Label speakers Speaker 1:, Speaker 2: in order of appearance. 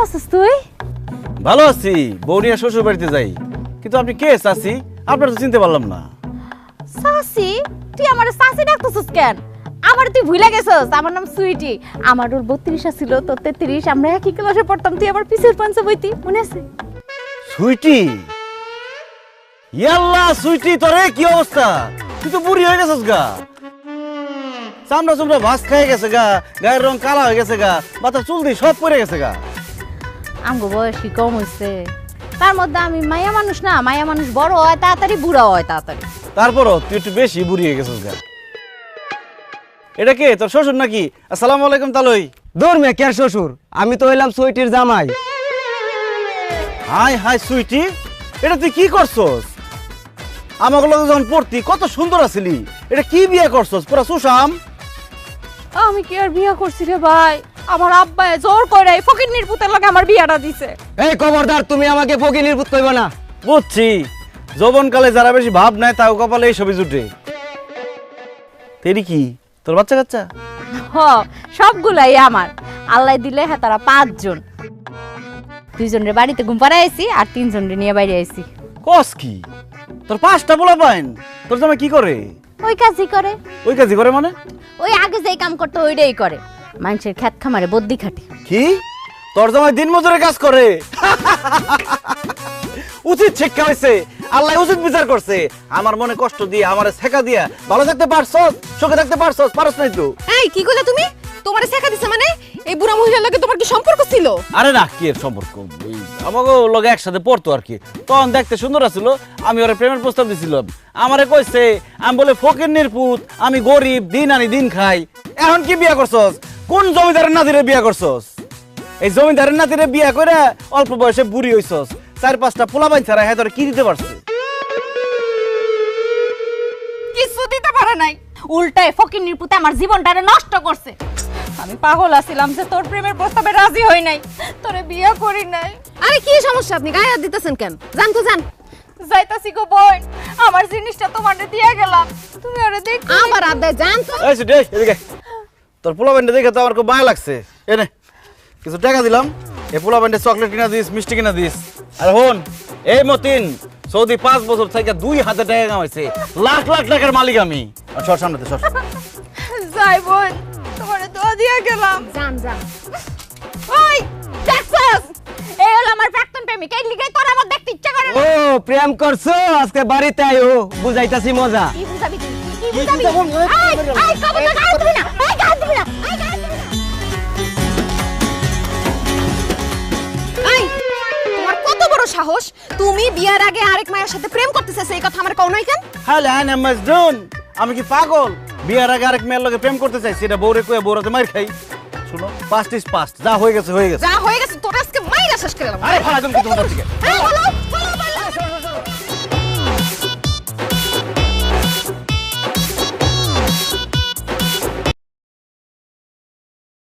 Speaker 1: আছিস তুই?
Speaker 2: ভালো আছি, বউ নিয়ে শ্বশুর বাড়িতে যাই। কিন্তু আপনি কে চাচি? আপনার তো চিনতে পারলাম না।
Speaker 1: চাচি? তুই আমার চাচি ডাকতেছিস কেন? আমার তুই ভুলে গেছিস, আমার নাম সুইটি। আমার ওর 32 ছিল, তোর 33। আমরা একই ক্লাসে পড়তাম, তুই আমার পিছের পাঞ্চে বইতি, মনে আছে?
Speaker 2: সুইটি? ইয়াল্লা সুইটি, তোরে কি অবস্থা? তুই তো বুড়ি হয়ে গেছিস গা। চামড়া চামড়া ভাস খেয়ে গেছে গা, গায়ের রং কালা হয়ে গেছে গা, মাথার চুল দিয়ে সব পড়ে গেছে গা।
Speaker 1: আমগো বয়স কি কম হয়েছে? তার মধ্যে আমি মায়া মানুষ না, মায়া মানুষ বড় হয় তাড়াতাড়ি, বুড়া হয় তাড়াতাড়ি।
Speaker 2: তারপরও তুই একটু বেশি বুড়ি হয়ে গেছিস গা। এটা কে, তোর শ্বশুর নাকি? আসসালামু আলাইকুম তালই।
Speaker 3: দূর মে কে শ্বশুর, আমি তো হইলাম সুইটির জামাই।
Speaker 2: হাই হাই সুইটি, এটা তুই কি করছস? আমাকে লগে যখন পড়তি কত সুন্দর আছিলি, এটা কি বিয়ে করছস? পুরা সুশাম।
Speaker 1: আমি কি আর বিয়া করছি রে ভাই? আমার আব্বা জোর করে ফকিন্নির পুতের লগে আমার বিয়াটা দিছে।
Speaker 3: এই খবরদার, তুমি আমাকে ফকিনির পুত কইবা না।
Speaker 2: বুঝছি, যৌবনকালে যারা বেশি ভাব নেয় তাও কপালে এই ছবি জুটে। তেরি কি তোর বাচ্চা কাচ্চা?
Speaker 1: হ, সবগুলাই আমার। আল্লাহ দিলে হ্যাঁ তারা 5 জন। 2 জনের বাড়িতে ঘুম পাড়ায় আইছি আর 3 জনের নিয়ে বাইরে আইছি।
Speaker 2: কস কি? তোর 5টা পোলা পাইন? তোর জামাই কি করে?
Speaker 1: ওই কাজই করে।
Speaker 2: ওই কাজই করে মানে?
Speaker 1: ওই আগে যেই কাম করতে ওইটাই করে। মানুষের ক্ষেত খামারে বদ্যি খাটে।
Speaker 2: কি? তোর জামাই দিন মজুরের কাজ করে? উচিত শিক্ষা হয়েছে, আল্লাহ উচিত বিচার করছে। আমার মনে কষ্ট দিয়ে, আমারে শেখা দিয়া ভালো থাকতে পারছস, সুখে থাকতে পারছস, পারছ নাই তো?
Speaker 4: এই কি কইলা তুমি? তোমারে শেখা দিছে মানে? এই বুড়া মহিলার লগে তোমার কি সম্পর্ক ছিল?
Speaker 2: আরে না, কি এর সম্পর্ক? আমাকে লগে একসাথে পড়তো আর কি। তখন দেখতে সুন্দর আছিল, আমি ওরে প্রেমের প্রস্তাব দিছিলাম। আমারে কইছে, আমি বলে ফকিন্নির পুত, আমি গরিব, দিন আনি দিন খাই। এখন কি বিয়া করছস? কোন জমিদারের নাতিরে বিয়া করছস? এই জমিদারের নাতিরে বিয়া করে অল্প বয়সে বুড়ি হইছস। 4-5টা পোলাপাইন ছাড়া হ্যাঁ তোরে কি দিতে পারছে?
Speaker 1: কিছু দিতে পারে নাই, উল্টায় ফকিন্নির পুতে আমার জীবনটারে নষ্ট করছে। আমি পাগল আছিলাম যে তোর প্রেমের প্রস্তাবে রাজি হই নাই, তোরে বিয়া করি নাই।
Speaker 4: আরে কি সমস্যা, আপনি গায়ে হাত দিতেছেন কেন? জান তো জান।
Speaker 1: যাইতাছি গো বোন, আমার জিনিসটা তোমারে দিয়া গেলাম, তুমি ওরে দেখ।
Speaker 4: আবার আদায় জান তো।
Speaker 2: এই সুটি, এই এদিকে। তোর পোলাপাইনটা দেখে তো আমার খুব মায়া লাগছে। এনে কিছু টাকা দিলাম, এই পোলাপাইনটা চকলেট কিনা দিস, মিষ্টি কিনা দিস। আর হন, এই মতিন সৌদি 5 বছর থেকে 2 হাতে টাকা কামাইছে, লাখ লাখ টাকার মালিক আমি। সর সামনেতে সর।
Speaker 1: যাই বোন, তোমারে দোয়া দিয়া গেলাম।
Speaker 4: জান জান।
Speaker 1: ওই দেখছস, এই হলো আমার প্রাক্তন প্রেমিক, এই লিগাই তোর আমার দেখতে ইচ্ছা করে
Speaker 3: ও
Speaker 1: না।
Speaker 3: প্রেম করছো, আজকে বাড়িতে আইও, বুঝাইতাছি মজা।
Speaker 1: কি বুঝাবি তুই? কি বুঝাবি? আই কবে তো গায়ে দিবি না, আই গায়ে দিবি না, আই গায়ে দিবি না।
Speaker 4: এই তোমার কত বড় সাহস, তুমি বিয়ার আগে আরেক মায়ের সাথে প্রেম করতেছ, এই কথা আমার কও নাই কেন?
Speaker 2: হ্যালো আনা মাজনুন, আমি কি পাগল? বিয়ার আগে আরেক মেয়ের লগে প্রেম করতে চাইছি, এটা বউরে কয়ে বউরাতে মার খাই। শুনো, পাস্ট ইজ পাস্ট, যা হয়ে গেছে হয়ে গেছে।
Speaker 4: যা হয়ে গেছে তোর আজকে মাইরা শেষ করে দিলাম।
Speaker 2: আরে ভাড়া তুমি কি তোমার থেকে?
Speaker 4: এই বলো